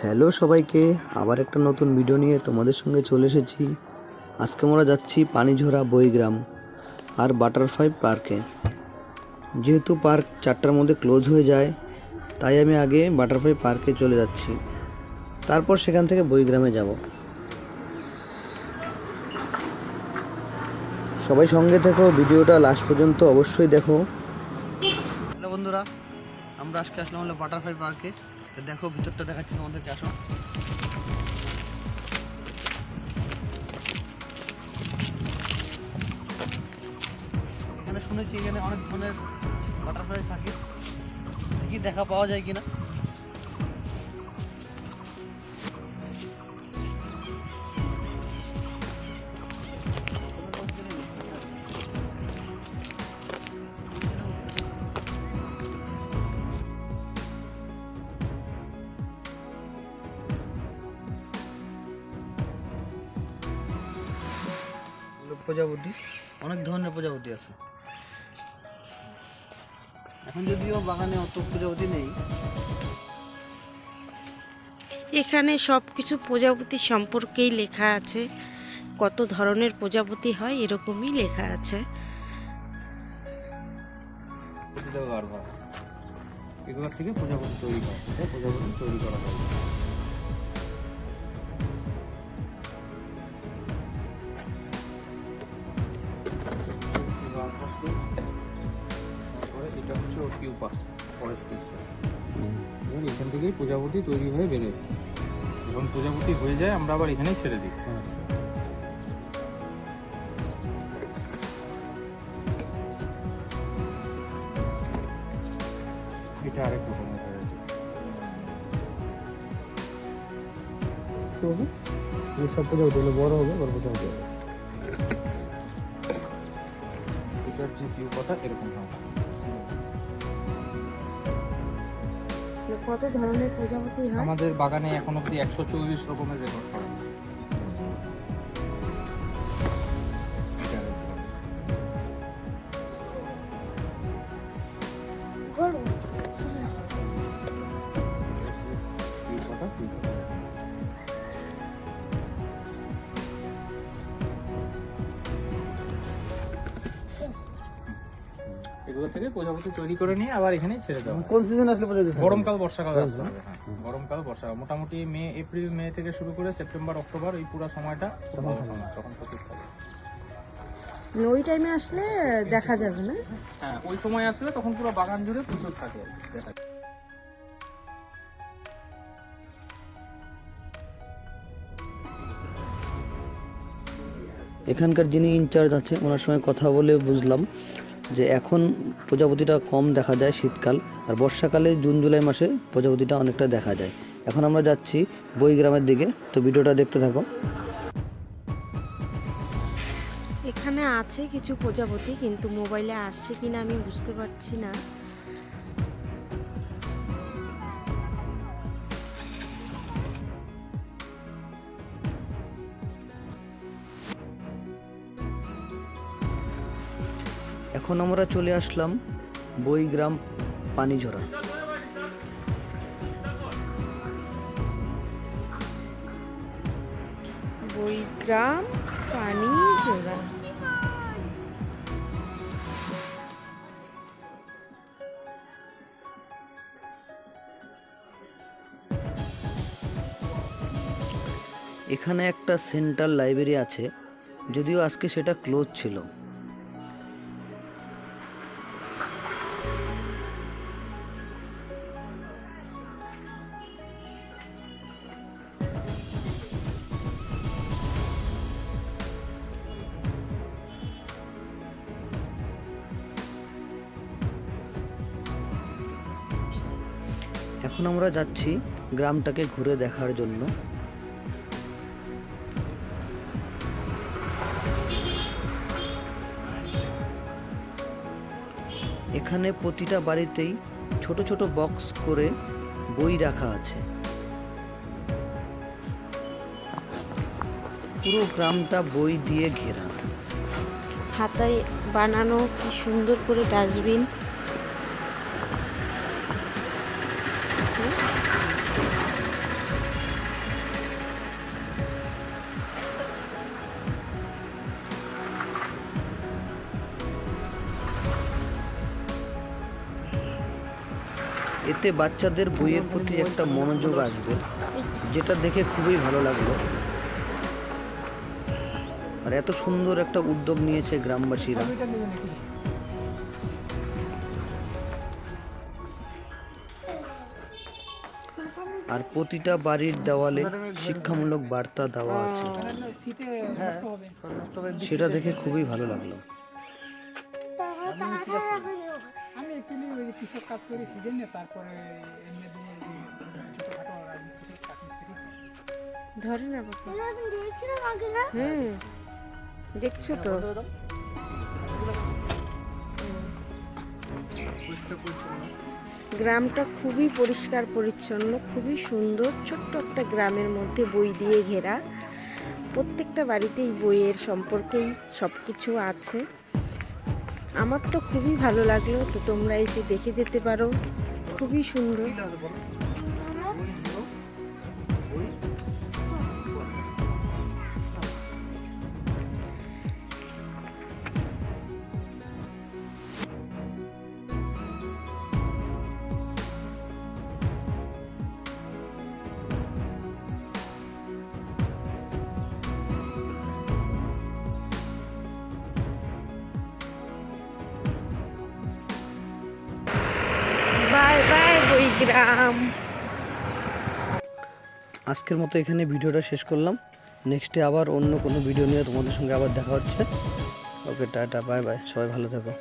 Hello সবাইকে, আবার একটা নতুন ভিডিও নিয়ে তোমাদের সঙ্গে চলে এসেছি। আজকে আমরা যাচ্ছি পানিঝরা বইগ্রাম আর বাটারফ্লাই পার্কে। যেহেতু পার্ক 4টার মধ্যে ক্লোজ হয়ে যায়, তাই আমি আগে বাটারফ্লাই পার্কে চলে যাচ্ছি, তারপর সেখান থেকে বইগ্রামে যাব। সবাই সঙ্গে থেকো, ভিডিওটা লাস্ট পর্যন্ত অবশ্যই দেখো। হ্যালো বন্ধুরা, আমরা আজকে আসলাম হলো বাটারফ্লাই পার্কে। দেখো ভিতরটা দেখাচ্ছি তোমাদেরকে, আসো। এখানে শুনেছি এখানে অনেক ধরনের বাটারফ্লাই থাকে, দেখি দেখা পাওয়া যায় কিনা। প্রজাপতি, অনেক ধরনের প্রজাপতি আছে। এখন যদিও বাগানে অত প্রজাপতি নেই। এখানে সব কিছু প্রজাপতি সম্পর্কেই লেখা আছে, কত ধরনের প্রজাপতি হয় এরকমই লেখা আছে। এগুলো থেকে প্রজাপতি তৈরি হয়, প্রজাপতি তৈরি করা হয়। এটা হচ্ছে ওর পিউপা, ফরেস্ট স্টার। এখান থেকেই প্রজাপতি তৈরি হয়ে বেরোয়। যখন প্রজাপতি হয়ে যায় আমরা আবার এখানেই ছেড়ে দিই। এটা আরেক রকমের সব প্রজাপতি হলে বড় হবে, বড় প্রজাপতি হবে। এটার যে পিউপাটা এরকম হয়। কত ধরনের প্রজাপতি হয় আমাদের বাগানে এখন অব্দি 140 রকমের রেকর্ড করা। এগুলো থেকে প্রজাপতি তৈরি করে নিয়ে আবার এখানে ছেড়ে দেওয়া। কোন সিজন আসলে প্রজাপতি? গরমকাল, বর্ষাকাল আসতে হবে। হ্যাঁ, গরমকাল, বর্ষাকাল মোটামুটি এপ্রিল মে থেকে শুরু করে সেপ্টেম্বর অক্টোবর এই পুরো সময়টা তখন প্রচুর থাকে। ওই টাইমে আসলে দেখা যাবে না? হ্যাঁ, ওই সময় আসলে তখন পুরো বাগান জুড়ে প্রচুর থাকে, দেখা যায়। এখানকার যিনি ইনচার্জ আছে ওনার সঙ্গে কথা বলে বুঝলাম যে এখন প্রজাপতিটা কম দেখা যায় শীতকাল, আর বর্ষাকালে জুন জুলাই মাসে প্রজাপতিটা অনেকটা দেখা যায়। এখন আমরা যাচ্ছি বইগ্রামের দিকে, তো ভিডিওটা দেখতে থাকো। এখানে আছে কিছু প্রজাপতি, কিন্তু মোবাইলে আসছে কিনা আমি বুঝতে পারছি না। এখন আমরা চলে আসলাম বইগ্রাম পানিঝরা। বইগ্রাম পানিঝরা। এখানে একটা সেন্ট্রাল লাইব্রেরি আছে, যদিও আজকে সেটা ক্লোজ ছিল। এখন আমরা যাচ্ছি গ্রামটাকে ঘুরে দেখার জন্য। এখানে প্রতিটা বাড়িতেই ছোট ছোট বক্স করে বই রাখা আছে। পুরো গ্রামটা বই দিয়ে ঘেরা। হাতায় বানানো কি সুন্দর করে ডাস্টবিন। এতে বাচ্চাদের বইয়ের প্রতি একটা মনোযোগ আসবে, যেটা দেখে খুবই ভালো লাগলো। আর এত সুন্দর একটা উদ্যোগ নিয়েছে গ্রামবাসীরা। আর প্রতিটা বাড়ির দেওয়ালে শিক্ষামূলক বার্তা দেওয়া আছে, সেটা দেখে খুবই ভালো লাগলো। আমি অ্যাকচুয়ালি ওই কৃষক কাজ করি সিজনে, তারপরে এমনি দিনে ছোটখাটো রাজমিস্ত্রি কাঠমিস্ত্রি। ধরে না বাবা। দেখছো তো। গ্রামটা খুবই পরিষ্কার পরিচ্ছন্ন, খুবই সুন্দর। ছোট্ট একটা গ্রামের মধ্যে বই দিয়ে ঘেরা। প্রত্যেকটা বাড়িতেই বইয়ের সম্পর্কেই সব কিছু আছে। আমার তো খুবই ভালো লাগলো, তো তোমরা এসে দেখে যেতে পারো, খুবই সুন্দর। বাই বাই বইগ্রাম। আজকের মতো এখানে ভিডিওটা শেষ করলাম। নেক্সটে আবার অন্য কোনো ভিডিও নিয়ে তোমাদের সঙ্গে আবার দেখা হচ্ছে। ওকে, টাটা, বাই বাই, সবাই ভালো থাকো।